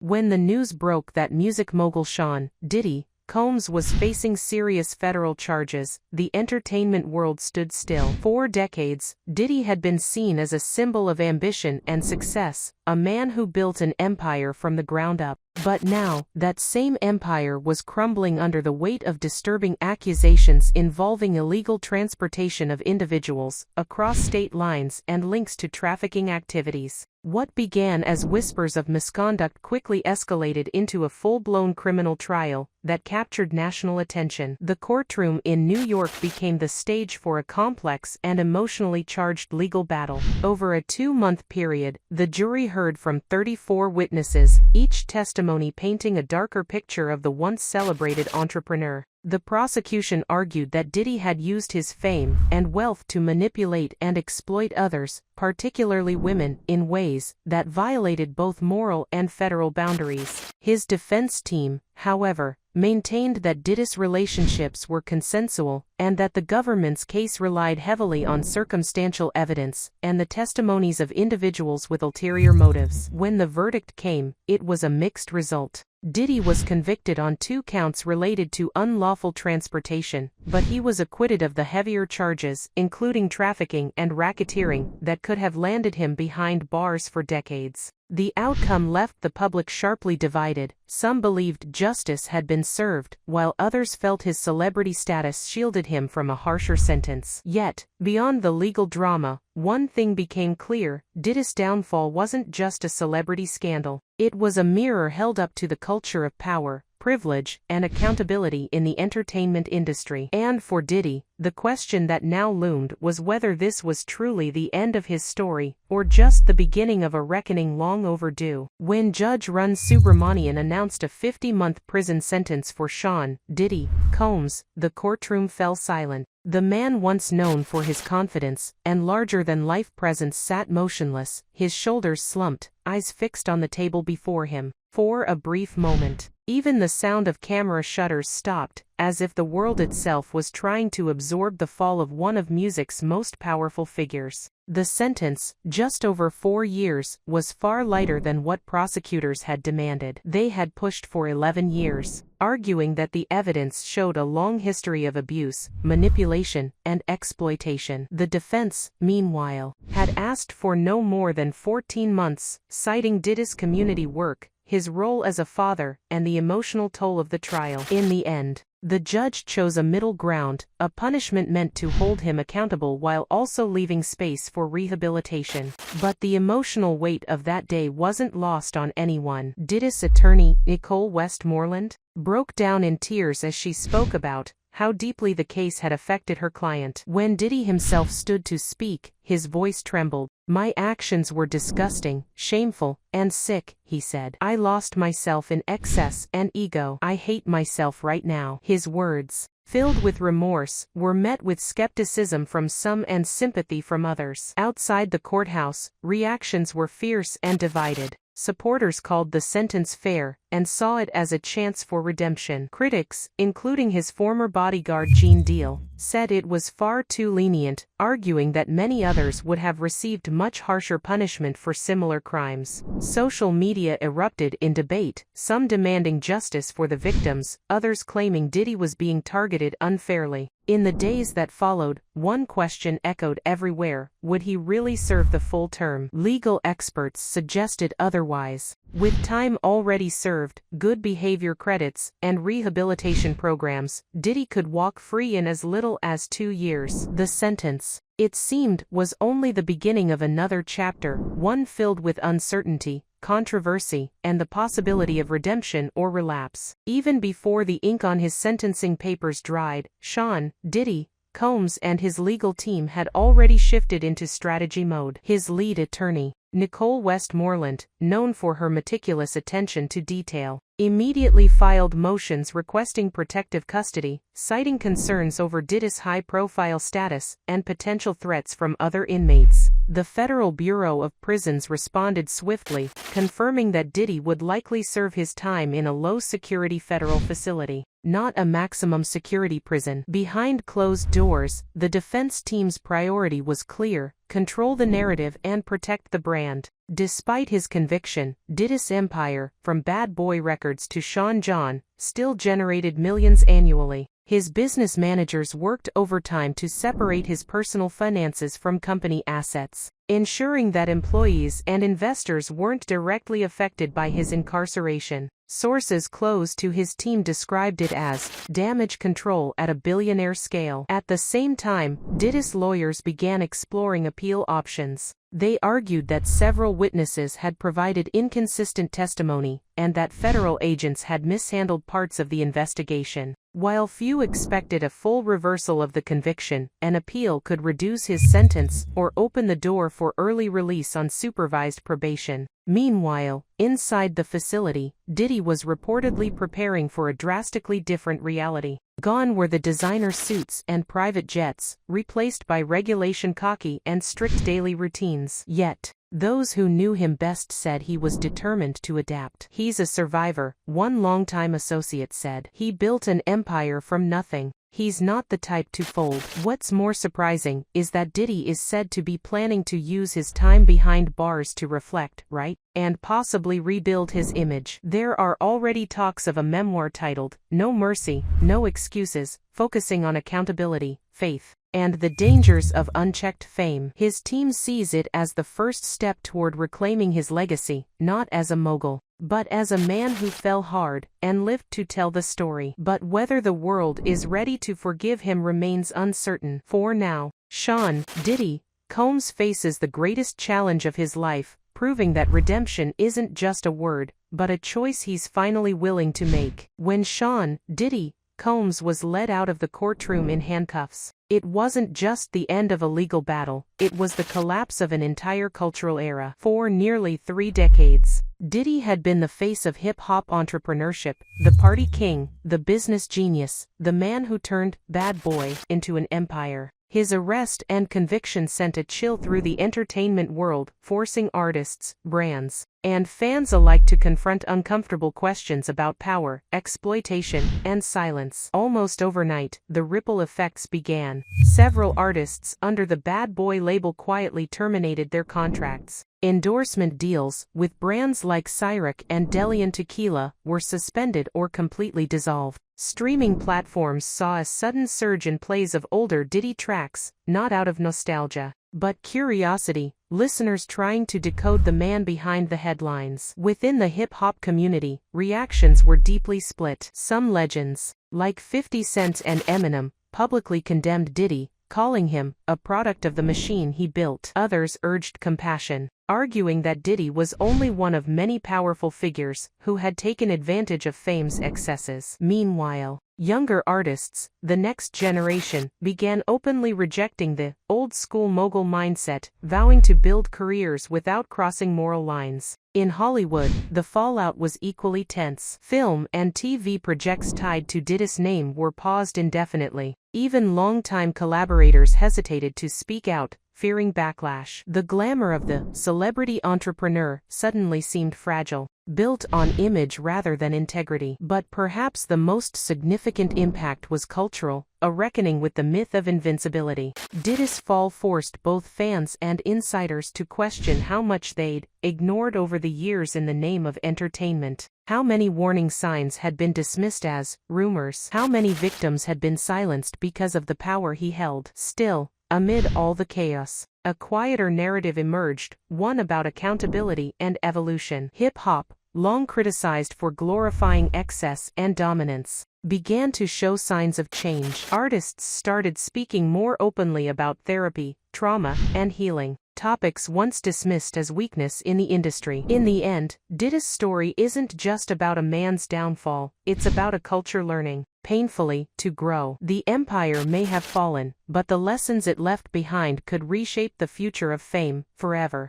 When the news broke that music mogul Sean Diddy Combs was facing serious federal charges, the entertainment world stood still. For decades, Diddy had been seen as a symbol of ambition and success, a man who built an empire from the ground up. But now, that same empire was crumbling under the weight of disturbing accusations involving illegal transportation of individuals across state lines and links to trafficking activities. What began as whispers of misconduct quickly escalated into a full-blown criminal trial that captured national attention. The courtroom in New York became the stage for a complex and emotionally charged legal battle. Over a 2-month period, the jury heard from 34 witnesses, each testimony painting a darker picture of the once celebrated entrepreneur. The prosecution argued that Diddy had used his fame and wealth to manipulate and exploit others, particularly women, in ways that violated both moral and federal boundaries. His defense team, however, maintained that Diddy's relationships were consensual and that the government's case relied heavily on circumstantial evidence and the testimonies of individuals with ulterior motives. When the verdict came, it was a mixed result. Diddy was convicted on 2 counts related to unlawful transportation, but he was acquitted of the heavier charges, including trafficking and racketeering, that could have landed him behind bars for decades. The outcome left the public sharply divided. Some believed justice had been served, while others felt his celebrity status shielded him from a harsher sentence. Yet, beyond the legal drama, one thing became clear: Diddy's downfall wasn't just a celebrity scandal. It was a mirror held up to the culture of power, privilege, and accountability in the entertainment industry. And for Diddy, the question that now loomed was whether this was truly the end of his story, or just the beginning of a reckoning long overdue. When Judge Run Subramanian announced a 50-month prison sentence for Sean Diddy Combs, the courtroom fell silent. The man once known for his confidence and larger-than-life presence sat motionless, his shoulders slumped, eyes fixed on the table before him. For a brief moment, even the sound of camera shutters stopped, as if the world itself was trying to absorb the fall of one of music's most powerful figures. The sentence, just over 4 years, was far lighter than what prosecutors had demanded. They had pushed for 11 years, arguing that the evidence showed a long history of abuse, manipulation, and exploitation. The defense, meanwhile, had asked for no more than 14 months, citing Diddy's community work, his role as a father, and the emotional toll of the trial. In the end, the judge chose a middle ground, a punishment meant to hold him accountable while also leaving space for rehabilitation. But the emotional weight of that day wasn't lost on anyone. Diddy's attorney, Nicole Westmoreland, broke down in tears as she spoke about how deeply the case had affected her client. When Diddy himself stood to speak, his voice trembled. "My actions were disgusting, shameful, and sick," he said. "I lost myself in excess and ego. I hate myself right now." His words, filled with remorse, were met with skepticism from some and sympathy from others. Outside the courthouse, reactions were fierce and divided. Supporters called the sentence fair and saw it as a chance for redemption. Critics, including his former bodyguard Gene Deal, said it was far too lenient, arguing that many others would have received much harsher punishment for similar crimes. Social media erupted in debate, some demanding justice for the victims, others claiming Diddy was being targeted unfairly. In the days that followed, one question echoed everywhere: would he really serve the full term? Legal experts suggested otherwise. With time already served, good behavior credits, and rehabilitation programs, Diddy could walk free in as little as 2 years. The sentence, it seemed, was only the beginning of another chapter, one filled with uncertainty, controversy, and the possibility of redemption or relapse. Even before the ink on his sentencing papers dried, Sean Diddy Combs and his legal team had already shifted into strategy mode. His lead attorney, Nicole Westmoreland, known for her meticulous attention to detail, immediately filed motions requesting protective custody, citing concerns over Diddy's high-profile status and potential threats from other inmates. The Federal Bureau of Prisons responded swiftly, confirming that Diddy would likely serve his time in a low-security federal facility, not a maximum security prison. Behind closed doors, the defense team's priority was clear: control the narrative and protect the brand. Despite his conviction, Diddy's empire, from Bad Boy Records to Sean John, still generated millions annually. His business managers worked overtime to separate his personal finances from company assets, ensuring that employees and investors weren't directly affected by his incarceration. Sources close to his team described it as damage control at a billionaire scale. At the same time, Diddy's lawyers began exploring appeal options. They argued that several witnesses had provided inconsistent testimony, and that federal agents had mishandled parts of the investigation. While few expected a full reversal of the conviction, an appeal could reduce his sentence or open the door for early release on supervised probation. Meanwhile, inside the facility, Diddy was reportedly preparing for a drastically different reality. Gone were the designer suits and private jets, replaced by regulation khaki and strict daily routines. Yet, those who knew him best said he was determined to adapt. "He's a survivor," one longtime associate said. "He built an empire from nothing. He's not the type to fold." What's more surprising is that Diddy is said to be planning to use his time behind bars to reflect, write, and possibly rebuild his image. There are already talks of a memoir titled, "No Mercy, No Excuses," focusing on accountability, faith, and the dangers of unchecked fame. His team sees it as the first step toward reclaiming his legacy, not as a mogul, but as a man who fell hard and lived to tell the story. But whether the world is ready to forgive him remains uncertain. For now, Sean Diddy Combs faces the greatest challenge of his life, proving that redemption isn't just a word, but a choice he's finally willing to make. When Sean Diddy Combs was led out of the courtroom in handcuffs, it wasn't just the end of a legal battle, it was the collapse of an entire cultural era. For nearly 3 decades, Diddy had been the face of hip-hop entrepreneurship, the party king, the business genius, the man who turned Bad Boy into an empire. His arrest and conviction sent a chill through the entertainment world, forcing artists, brands, and fans alike to confront uncomfortable questions about power, exploitation, and silence. Almost overnight, the ripple effects began. Several artists under the Bad Boy label quietly terminated their contracts. Endorsement deals with brands like Cyric and Delian Tequila were suspended or completely dissolved. Streaming platforms saw a sudden surge in plays of older Diddy tracks, not out of nostalgia, but curiosity, listeners trying to decode the man behind the headlines. Within the hip-hop community, reactions were deeply split. Some legends, like 50 Cent and Eminem, publicly condemned Diddy, calling him a product of the machine he built. Others urged compassion, arguing that Diddy was only one of many powerful figures who had taken advantage of fame's excesses. Meanwhile, younger artists, the next generation, began openly rejecting the old-school mogul mindset, vowing to build careers without crossing moral lines. In Hollywood, the fallout was equally tense. Film and TV projects tied to Diddy's name were paused indefinitely. Even longtime collaborators hesitated to speak out, fearing backlash. The glamour of the celebrity entrepreneur suddenly seemed fragile, built on image rather than integrity. But perhaps the most significant impact was cultural, a reckoning with the myth of invincibility. Diddy's fall forced both fans and insiders to question how much they'd ignored over the years in the name of entertainment. How many warning signs had been dismissed as rumors? How many victims had been silenced because of the power he held? Still, amid all the chaos, a quieter narrative emerged, one about accountability and evolution. Hip-hop, long criticized for glorifying excess and dominance, began to show signs of change. Artists started speaking more openly about therapy, trauma, and healing, topics once dismissed as weakness in the industry. In the end, Diddy's story isn't just about a man's downfall, it's about a culture learning, painfully, to grow. The empire may have fallen, but the lessons it left behind could reshape the future of fame forever.